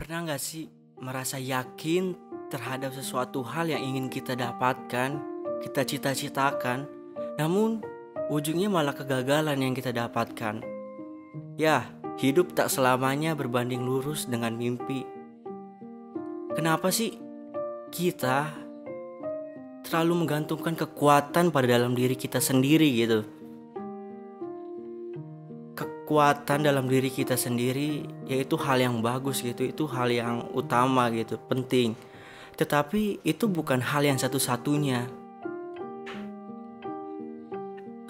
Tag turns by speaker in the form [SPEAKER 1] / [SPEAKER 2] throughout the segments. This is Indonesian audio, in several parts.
[SPEAKER 1] Pernah gak sih merasa yakin terhadap sesuatu hal yang ingin kita dapatkan, kita cita-citakan, namun ujungnya malah kegagalan yang kita dapatkan? Ya, hidup tak selamanya berbanding lurus dengan mimpi. Kenapa sih kita terlalu menggantungkan kekuatan pada dalam diri kita sendiri gitu? Kekuatan dalam diri kita sendiri yaitu hal yang bagus gitu, itu hal yang utama gitu, penting. Tetapi itu bukan hal yang satu-satunya.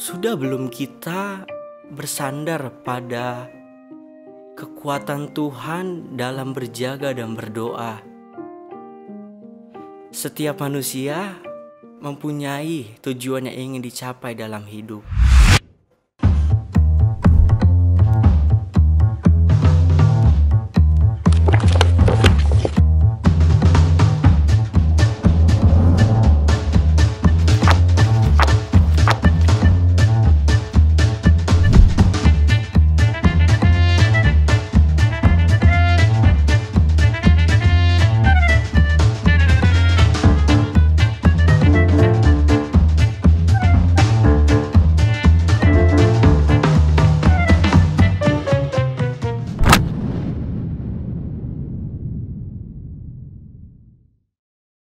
[SPEAKER 1] Sudah belum kita bersandar pada kekuatan Tuhan dalam berjaga dan berdoa? Setiap manusia mempunyai tujuan yang ingin dicapai dalam hidup.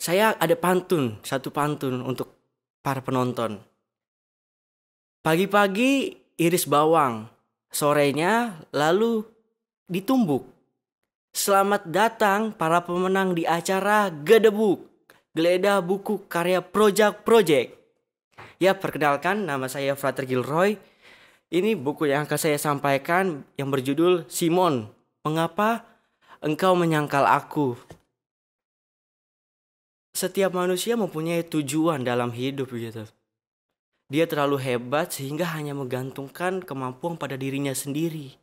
[SPEAKER 1] Saya ada satu pantun untuk para penonton. Pagi-pagi iris bawang, sorenya lalu ditumbuk. Selamat datang para pemenang di acara Gedebuk, geledah buku karya Project. Ya, perkenalkan, nama saya Frater Gilroy. Ini buku yang akan saya sampaikan yang berjudul Simon, Mengapa Engkau Menyangkal Aku? Setiap manusia mempunyai tujuan dalam hidup gitu. Dia terlalu hebat sehingga hanya menggantungkan kemampuan pada dirinya sendiri.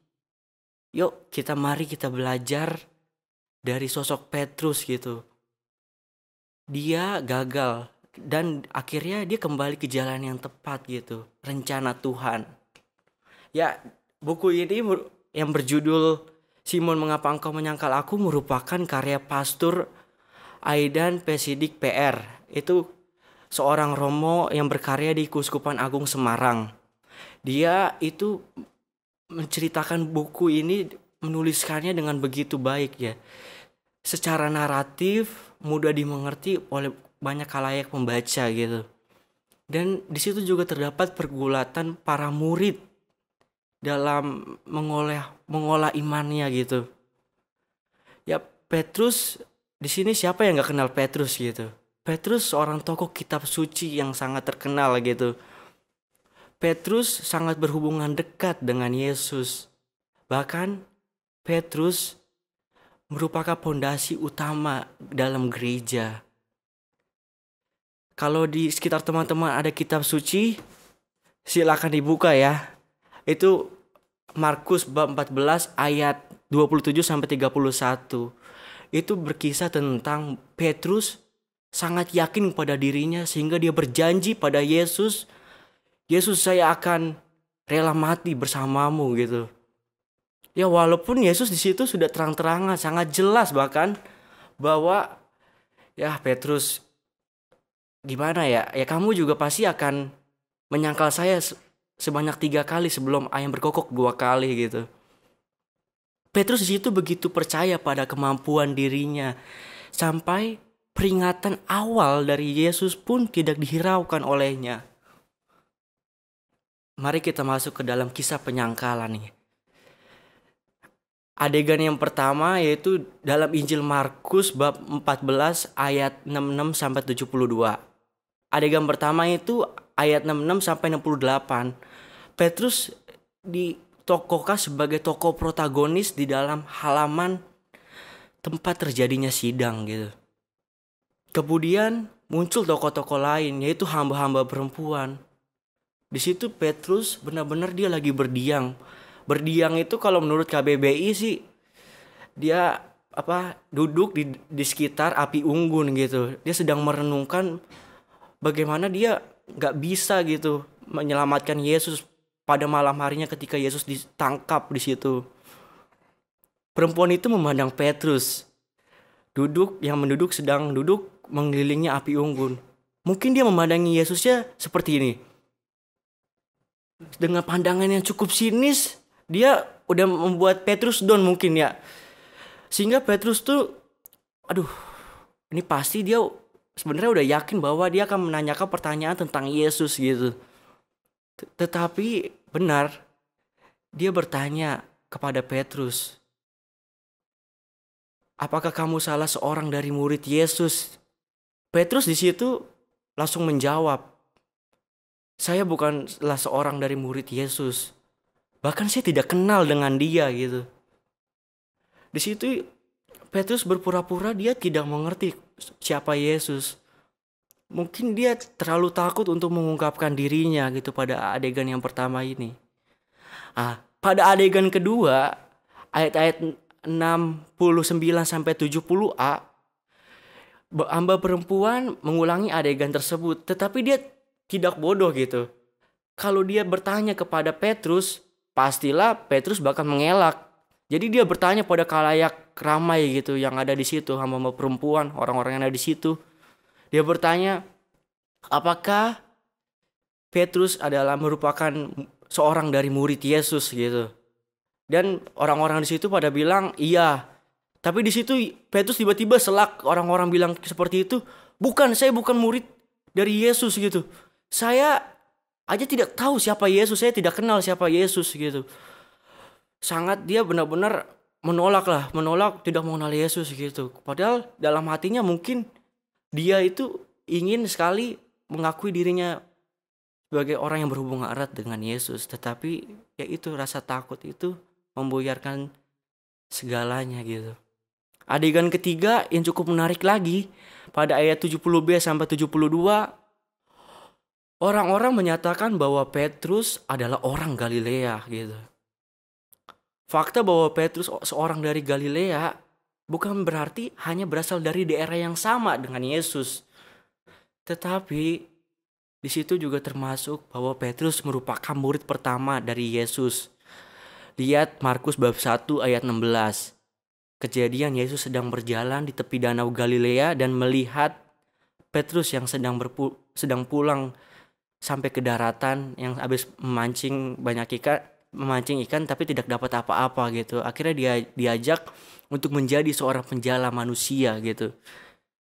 [SPEAKER 1] Mari kita belajar dari sosok Petrus gitu. Dia gagal dan akhirnya dia kembali ke jalan yang tepat gitu. Rencana Tuhan. Ya, buku ini yang berjudul Simon, Mengapa Engkau Menyangkal Aku merupakan karya Pastor Aidan Pesidik PR. Itu seorang Romo yang berkarya di Keuskupan Agung Semarang. Dia itu menceritakan buku ini, menuliskannya dengan begitu baik ya. Secara naratif, mudah dimengerti oleh banyak khalayak pembaca gitu. Dan di situ juga terdapat pergulatan para murid dalam mengolah imannya gitu. Ya, Petrus di sini, siapa yang gak kenal Petrus gitu? Petrus seorang tokoh kitab suci yang sangat terkenal gitu. Petrus sangat berhubungan dekat dengan Yesus. Bahkan Petrus merupakan pondasi utama dalam gereja. Kalau di sekitar teman-teman ada kitab suci, silakan dibuka ya. Itu Markus bab 14 ayat 27 sampai 31. Itu berkisah tentang Petrus sangat yakin pada dirinya sehingga dia berjanji pada Yesus, saya akan rela mati bersamamu gitu. Ya, walaupun Yesus di situ sudah terang-terangan, sangat jelas bahkan bahwa ya Petrus, gimana ya kamu juga pasti akan menyangkal saya sebanyak 3 kali sebelum ayam berkokok 2 kali gitu. Petrus di situ begitu percaya pada kemampuan dirinya sampai peringatan awal dari Yesus pun tidak dihiraukan olehnya. Mari kita masuk ke dalam kisah penyangkalan nih. Adegan yang pertama yaitu dalam Injil Markus bab 14 ayat 66 sampai 72. Adegan pertama itu ayat 66 sampai 68. Petrus ditokohkan sebagai tokoh protagonis di dalam halaman tempat terjadinya sidang gitu. Kemudian muncul tokoh-tokoh lain, yaitu hamba-hamba perempuan. Di situ Petrus benar-benar dia lagi berdiam. Berdiam itu kalau menurut KBBI sih dia duduk di sekitar api unggun gitu. Dia sedang merenungkan bagaimana dia nggak bisa gitu menyelamatkan Yesus pada malam harinya ketika Yesus ditangkap di situ. Perempuan itu memandang Petrus yang sedang duduk mengelilingi api unggun. Mungkin dia memandangi Yesusnya seperti ini. Dengan pandangan yang cukup sinis, dia udah membuat Petrus down mungkin ya. Sehingga Petrus tuh, aduh, ini pasti dia sebenarnya udah yakin bahwa dia akan menanyakan pertanyaan tentang Yesus gitu. Tetapi benar, dia bertanya kepada Petrus, apakah kamu salah seorang dari murid Yesus? Petrus di situ langsung menjawab, saya bukanlah seorang dari murid Yesus. Bahkan saya tidak kenal dengan dia gitu. Di situ Petrus berpura-pura dia tidak mengerti siapa Yesus. Mungkin dia terlalu takut untuk mengungkapkan dirinya gitu pada adegan yang pertama ini. Pada adegan kedua, ayat-ayat 69 sampai 70a, hamba perempuan mengulangi adegan tersebut, tetapi dia tidak bodoh gitu. Kalau dia bertanya kepada Petrus, pastilah Petrus bakal mengelak. Jadi dia bertanya pada khalayak ramai gitu yang ada di situ, hamba perempuan, orang-orang yang ada di situ. Dia bertanya, apakah Petrus adalah merupakan seorang dari murid Yesus gitu. Dan orang-orang di situ pada bilang iya. Tapi di situ Petrus tiba-tiba selak, orang-orang bilang seperti itu, saya bukan murid dari Yesus gitu. Saya aja tidak tahu siapa Yesus, saya tidak kenal siapa Yesus gitu. Sangat dia benar-benar menolak, tidak mengenal Yesus gitu. Padahal dalam hatinya mungkin dia itu ingin sekali mengakui dirinya sebagai orang yang berhubungan erat dengan Yesus. Tetapi ya itu rasa takut itu membuyarkan segalanya gitu. Adegan ketiga yang cukup menarik lagi, pada ayat 70b sampai 72, orang-orang menyatakan bahwa Petrus adalah orang Galilea gitu. Fakta bahwa Petrus seorang dari Galilea bukan berarti hanya berasal dari daerah yang sama dengan Yesus. Tetapi di situ juga termasuk bahwa Petrus merupakan murid pertama dari Yesus. Lihat Markus bab 1 ayat 16. Kejadian Yesus sedang berjalan di tepi danau Galilea dan melihat Petrus yang sedang pulang sampai ke daratan yang habis memancing ikan tapi tidak dapat apa-apa gitu. Akhirnya dia diajak untuk menjadi seorang penjala manusia gitu.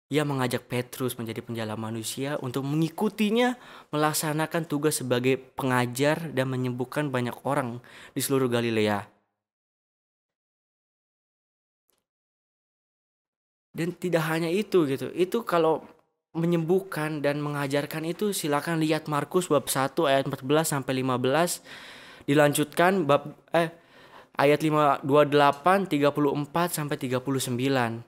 [SPEAKER 1] Ia mengajak Petrus menjadi penjala manusia untuk mengikutinya melaksanakan tugas sebagai pengajar dan menyembuhkan banyak orang di seluruh Galilea. Dan tidak hanya itu gitu. Itu kalau menyembuhkan dan mengajarkan itu silakan lihat Markus bab 1 ayat 14 sampai 15. Dilanjutkan ayat 28, 34 sampai 39.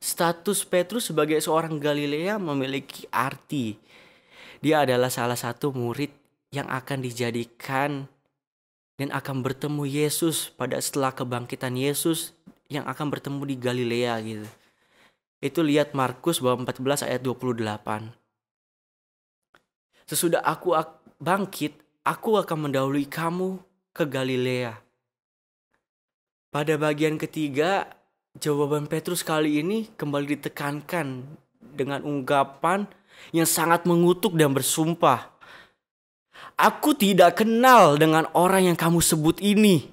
[SPEAKER 1] Status Petrus sebagai seorang Galilea memiliki arti. Dia adalah salah satu murid yang akan dijadikan dan akan bertemu Yesus setelah kebangkitan Yesus yang akan bertemu di Galilea gitu. Itu lihat Markus bab 14 ayat 28. Sesudah aku bangkit, aku akan mendahului kamu ke Galilea. Pada bagian ketiga, jawaban Petrus kali ini kembali ditekankan dengan ungkapan yang sangat mengutuk dan bersumpah. Aku tidak kenal dengan orang yang kamu sebut ini.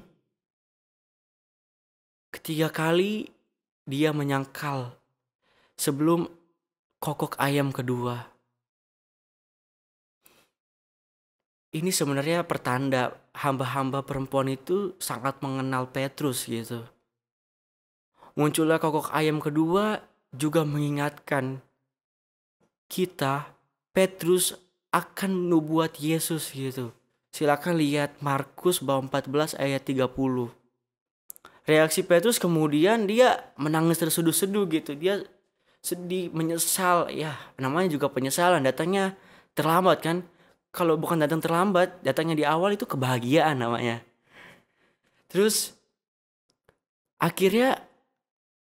[SPEAKER 1] Ketiga kali dia menyangkal sebelum kokok ayam kedua. Ini sebenarnya pertanda hamba-hamba perempuan itu sangat mengenal Petrus gitu. Munculnya kokok ayam kedua juga mengingatkan kita, Petrus akan nubuat Yesus gitu. Silakan lihat Markus bab 14 ayat 30. Reaksi Petrus kemudian dia menangis terseduh-seduh gitu. Dia sedih, menyesal. Ya namanya juga penyesalan, datangnya terlambat kan. Kalau bukan datang terlambat, datangnya di awal itu kebahagiaan namanya. Terus akhirnya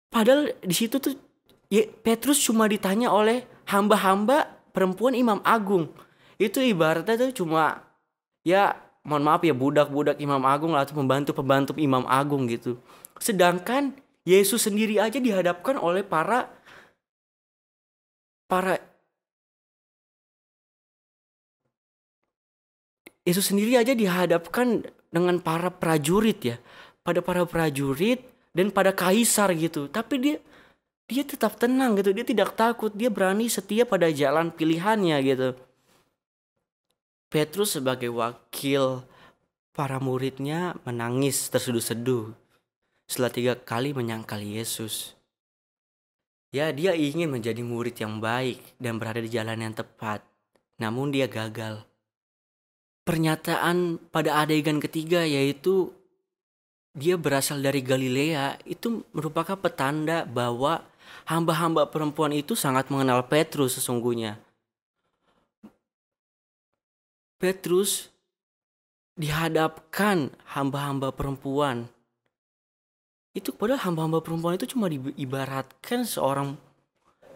[SPEAKER 1] padahal di situ tuh Petrus cuma ditanya oleh hamba-hamba perempuan Imam Agung. Itu ibaratnya tuh cuma ya mohon maaf ya budak-budak Imam Agung lah atau pembantu-pembantu Imam Agung gitu. Sedangkan Yesus sendiri aja dihadapkan oleh para Yesus sendiri aja dihadapkan dengan para prajurit ya. Pada para prajurit dan pada kaisar gitu. Tapi dia tetap tenang gitu. Dia tidak takut. Dia berani setia pada jalan pilihannya gitu. Petrus sebagai wakil para muridnya menangis terseduh-seduh setelah 3 kali menyangkal Yesus. Ya, dia ingin menjadi murid yang baik dan berada di jalan yang tepat. Namun dia gagal. Pernyataan pada adegan ketiga yaitu dia berasal dari Galilea itu merupakan petanda bahwa hamba-hamba perempuan itu sangat mengenal Petrus sesungguhnya. Petrus dihadapkan hamba-hamba perempuan. Itu padahal hamba-hamba perempuan itu cuma diibaratkan seorang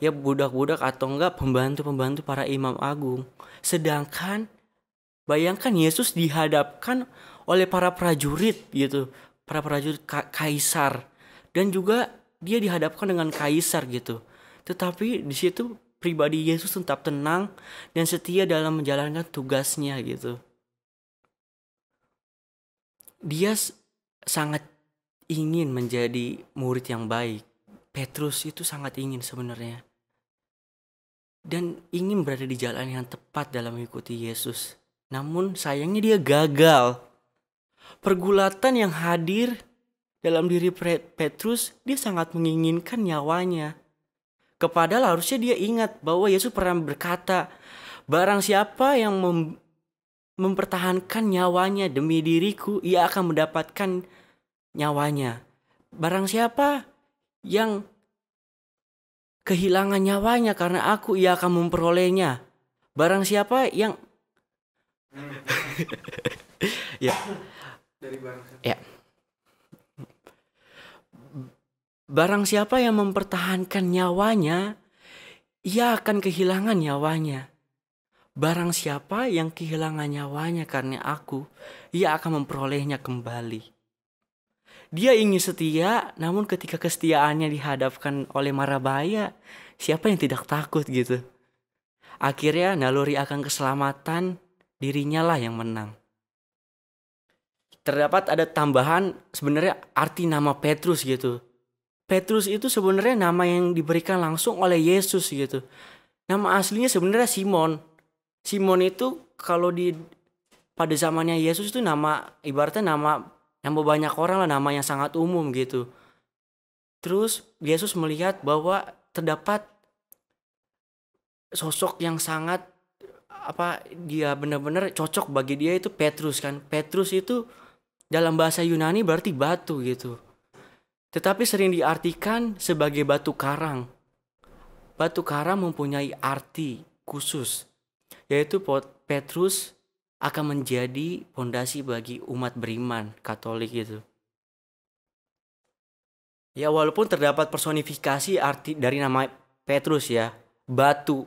[SPEAKER 1] ya budak-budak atau enggak pembantu-pembantu para imam agung. Sedangkan bayangkan Yesus dihadapkan oleh para prajurit gitu. Para prajurit kaisar. Dan juga dia dihadapkan dengan kaisar gitu. Tetapi di situ pribadi Yesus tetap tenang dan setia dalam menjalankan tugasnya gitu. Dia sangat ingin menjadi murid yang baik. Petrus itu sangat ingin sebenarnya. Dan ingin berada di jalan yang tepat dalam mengikuti Yesus. Namun sayangnya dia gagal. Pergulatan yang hadir dalam diri Petrus, dia sangat menginginkan nyawanya. Kepadahal harusnya dia ingat bahwa Yesus pernah berkata, barang siapa yang mempertahankan nyawanya demi diriku, ia akan mendapatkan nyawanya. Barang siapa yang kehilangan nyawanya karena aku, ia akan memperolehnya. Barang siapa yang ya. Ya. Barang siapa yang mempertahankan nyawanya, ia akan kehilangan nyawanya. Barang siapa yang kehilangan nyawanya karena aku, ia akan memperolehnya kembali. Dia ingin setia, namun ketika kesetiaannya dihadapkan oleh mara bahaya, siapa yang tidak takut gitu. Akhirnya naluri akan keselamatan, dirinya lah yang menang. Terdapat ada tambahan sebenarnya arti nama Petrus gitu. Petrus itu sebenarnya nama yang diberikan langsung oleh Yesus gitu. Nama aslinya sebenarnya Simon. Simon itu kalau pada zamannya Yesus itu nama ibaratnya nama banyak orang lah, nama yang sangat umum gitu. Terus Yesus melihat bahwa terdapat sosok yang sangat dia benar-benar cocok bagi dia itu Petrus kan. Petrus itu dalam bahasa Yunani berarti batu gitu. Tetapi sering diartikan sebagai batu karang. Batu karang mempunyai arti khusus, yaitu Petrus akan menjadi fondasi bagi umat beriman Katolik gitu. Ya walaupun terdapat personifikasi arti dari nama Petrus ya, batu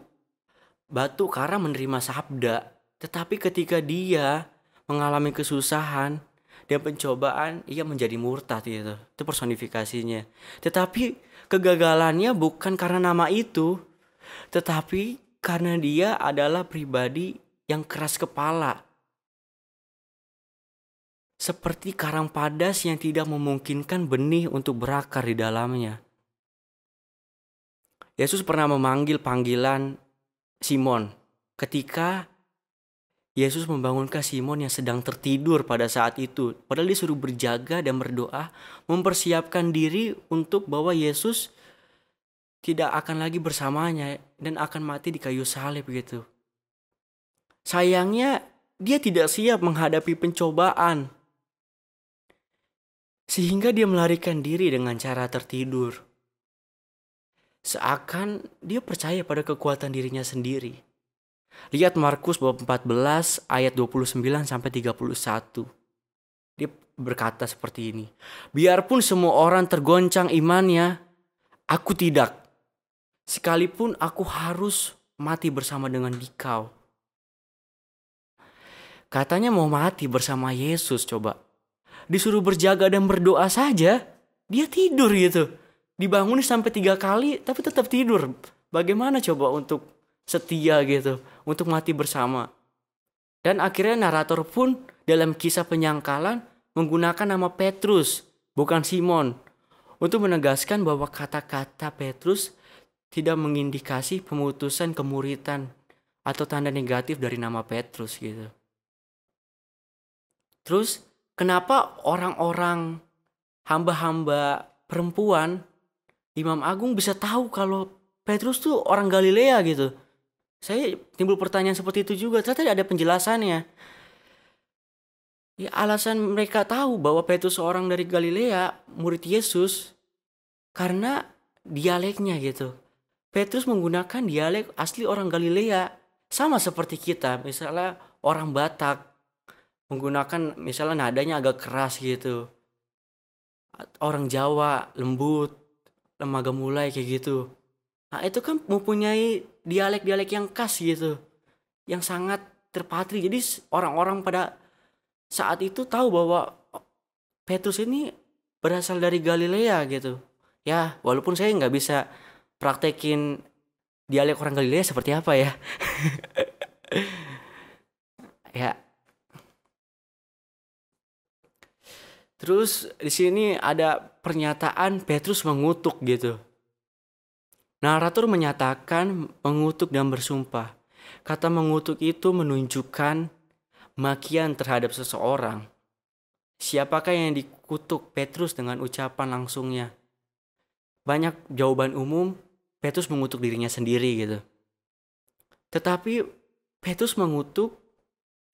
[SPEAKER 1] karang menerima sabda, tetapi ketika dia mengalami kesusahan dan pencobaan, ia menjadi murtad gitu. Itu personifikasinya. Tetapi kegagalannya bukan karena nama itu, tetapi karena dia adalah pribadi yang keras kepala. Seperti karang padas yang tidak memungkinkan benih untuk berakar di dalamnya. Yesus pernah memanggil panggilan Simon ketika Yesus membangunkan Simon yang sedang tertidur pada saat itu. Padahal dia suruh berjaga dan berdoa, mempersiapkan diri untuk bahwa Yesus tidak akan lagi bersamanya dan akan mati di kayu salib gitu. Sayangnya dia tidak siap menghadapi pencobaan. Sehingga dia melarikan diri dengan cara tertidur. Seakan dia percaya pada kekuatan dirinya sendiri. Lihat Markus bab 14 ayat 29 sampai 31. Dia berkata seperti ini. Biarpun semua orang tergoncang imannya, aku tidak. Sekalipun aku harus mati bersama dengan dikau. Katanya mau mati bersama Yesus coba. Disuruh berjaga dan berdoa saja, dia tidur gitu. Dibangunin sampai 3 kali tapi tetap tidur. Bagaimana coba untuk setia gitu, untuk mati bersama. Dan akhirnya narator pun dalam kisah penyangkalan menggunakan nama Petrus, bukan Simon, untuk menegaskan bahwa kata-kata Petrus tidak mengindikasi pemutusan kemuritan atau tanda negatif dari nama Petrus gitu. Terus kenapa orang-orang hamba-hamba perempuan Imam Agung bisa tahu kalau Petrus tuh orang Galilea gitu? Saya timbul pertanyaan seperti itu juga. Ternyata ada penjelasannya. Ya, alasan mereka tahu bahwa Petrus seorang dari Galilea, murid Yesus, karena dialeknya gitu. Petrus menggunakan dialek asli orang Galilea. Sama seperti kita, misalnya orang Batak. Menggunakan misalnya nadanya agak keras gitu. Orang Jawa lembut, lemah gemulai kayak gitu. Nah itu kan mempunyai dialek-dialek yang khas gitu. Yang sangat terpatri. Jadi orang-orang pada saat itu tahu bahwa Petrus ini berasal dari Galilea gitu. Ya walaupun saya nggak bisa praktekin dialek orang Galilea seperti apa ya. Ya. Terus di sini ada pernyataan Petrus mengutuk gitu. Narator menyatakan mengutuk dan bersumpah. Kata mengutuk itu menunjukkan makian terhadap seseorang. Siapakah yang dikutuk Petrus dengan ucapan langsungnya? Banyak jawaban umum, Petrus mengutuk dirinya sendiri gitu. Tetapi Petrus mengutuk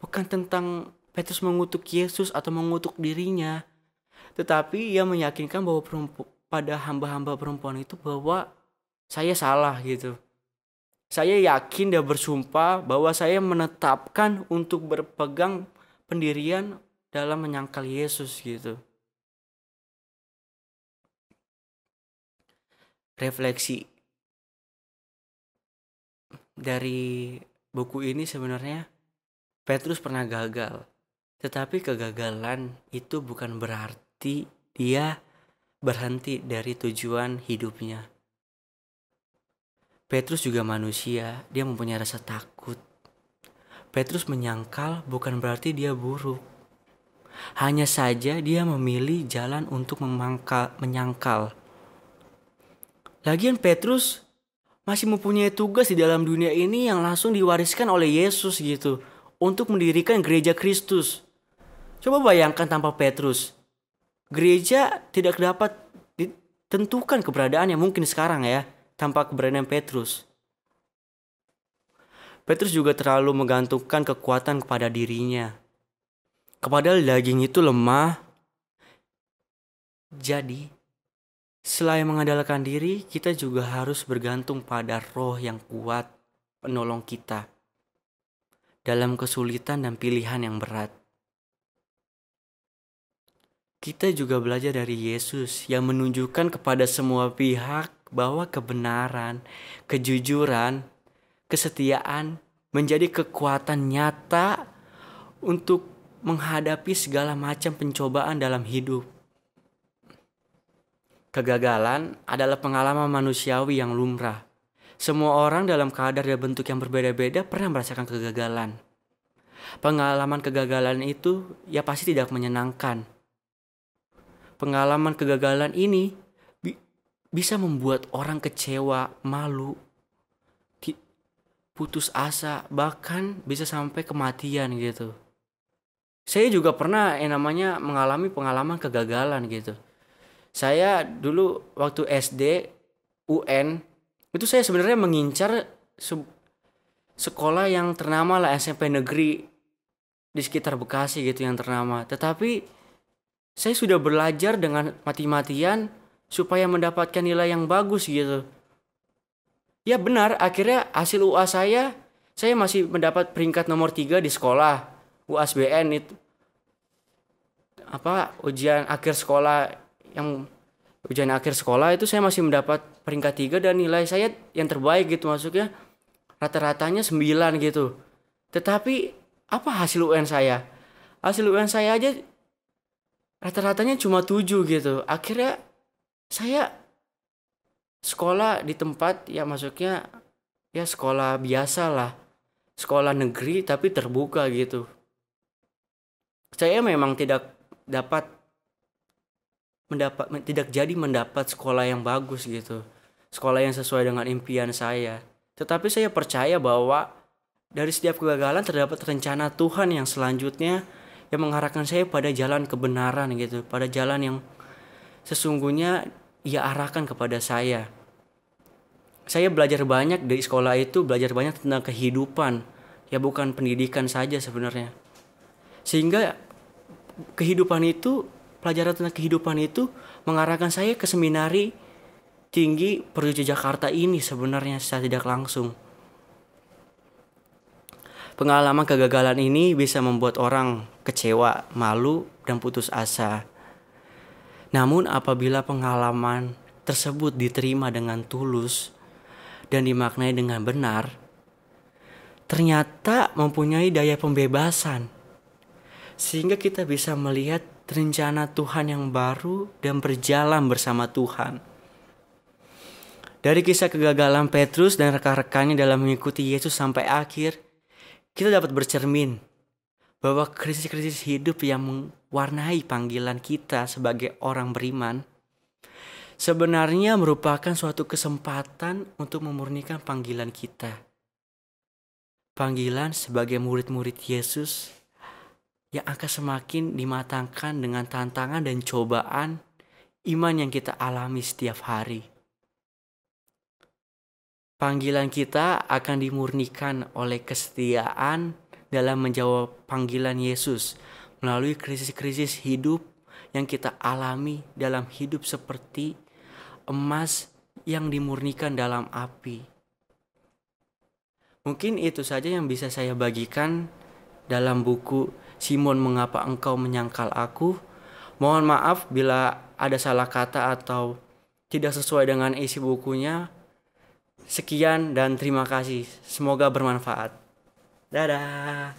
[SPEAKER 1] bukan tentang Petrus mengutuk Yesus atau mengutuk dirinya. Tetapi ia meyakinkan bahwa pada hamba-hamba perempuan itu bahwa saya salah gitu. Saya yakin dan bersumpah bahwa saya menetapkan untuk berpegang pendirian dalam menyangkal Yesus gitu. Refleksi dari buku ini sebenarnya Petrus pernah gagal. Tetapi kegagalan itu bukan berarti dia berhenti dari tujuan hidupnya. Petrus juga manusia, dia mempunyai rasa takut. Petrus menyangkal bukan berarti dia buruk. Hanya saja dia memilih jalan untuk menyangkal. Lagian Petrus masih mempunyai tugas di dalam dunia ini yang langsung diwariskan oleh Yesus gitu. Untuk mendirikan gereja Kristus. Coba bayangkan tanpa Petrus. Gereja tidak dapat ditentukan keberadaannya mungkin sekarang ya. Tanpa keberadaan Petrus. Petrus juga terlalu menggantungkan kekuatan kepada dirinya. Kepada daging itu lemah. Jadi, selain mengandalkan diri, kita juga harus bergantung pada roh yang kuat, penolong kita. Dalam kesulitan dan pilihan yang berat. Kita juga belajar dari Yesus yang menunjukkan kepada semua pihak bahwa kebenaran, kejujuran, kesetiaan menjadi kekuatan nyata untuk menghadapi segala macam pencobaan dalam hidup. Kegagalan adalah pengalaman manusiawi yang lumrah. Semua orang dalam kadar dan bentuk yang berbeda-beda pernah merasakan kegagalan. Pengalaman kegagalan itu ya pasti tidak menyenangkan. Pengalaman kegagalan ini bisa membuat orang kecewa, malu, putus asa, bahkan bisa sampai kematian gitu. Saya juga pernah yang namanya mengalami pengalaman kegagalan gitu. Saya dulu waktu SD, UN, itu saya sebenarnya mengincar sekolah yang ternama lah, SMP negeri di sekitar Bekasi gitu yang ternama. Tetapi saya sudah belajar dengan mati-matian supaya mendapatkan nilai yang bagus gitu. Ya benar, akhirnya hasil UAS saya masih mendapat peringkat nomor 3 di sekolah. UASBN itu. Ujian akhir sekolah itu saya masih mendapat peringkat 3 dan nilai saya yang terbaik gitu, maksudnya rata-ratanya 9 gitu. Tetapi apa hasil UN saya? Hasil UN saya aja rata-ratanya cuma 7 gitu. Akhirnya Saya sekolah di tempat ya masuknya ya sekolah biasa lah. Sekolah negeri tapi terbuka gitu. Saya memang dapat tidak jadi mendapat sekolah yang bagus gitu. Sekolah yang sesuai dengan impian saya. Tetapi saya percaya bahwa dari setiap kegagalan terdapat rencana Tuhan yang selanjutnya yang mengarahkan saya pada jalan kebenaran gitu, pada jalan yang sesungguhnya Ia arahkan kepada saya. Saya belajar banyak dari sekolah itu, belajar banyak tentang kehidupan, ya bukan pendidikan saja sebenarnya. Sehingga kehidupan itu, pelajaran tentang kehidupan itu mengarahkan saya ke seminari tinggi Perwira Jakarta ini sebenarnya secara tidak langsung. Pengalaman kegagalan ini bisa membuat orang kecewa, malu, dan putus asa. Namun apabila pengalaman tersebut diterima dengan tulus dan dimaknai dengan benar, ternyata mempunyai daya pembebasan. Sehingga kita bisa melihat rencana Tuhan yang baru dan berjalan bersama Tuhan. Dari kisah kegagalan Petrus dan rekan-rekannya dalam mengikuti Yesus sampai akhir, kita dapat bercermin bahwa krisis-krisis hidup yang mewarnai panggilan kita sebagai orang beriman sebenarnya merupakan suatu kesempatan untuk memurnikan panggilan kita. Panggilan sebagai murid-murid Yesus yang akan semakin dimatangkan dengan tantangan dan cobaan iman yang kita alami setiap hari. Panggilan kita akan dimurnikan oleh kesetiaan dalam menjawab panggilan Yesus melalui krisis-krisis hidup yang kita alami dalam hidup seperti emas yang dimurnikan dalam api. Mungkin itu saja yang bisa saya bagikan dalam buku Simon, Mengapa Engkau Menyangkal Aku. Mohon maaf bila ada salah kata atau tidak sesuai dengan isi bukunya. Sekian dan terima kasih. Semoga bermanfaat. Dadah.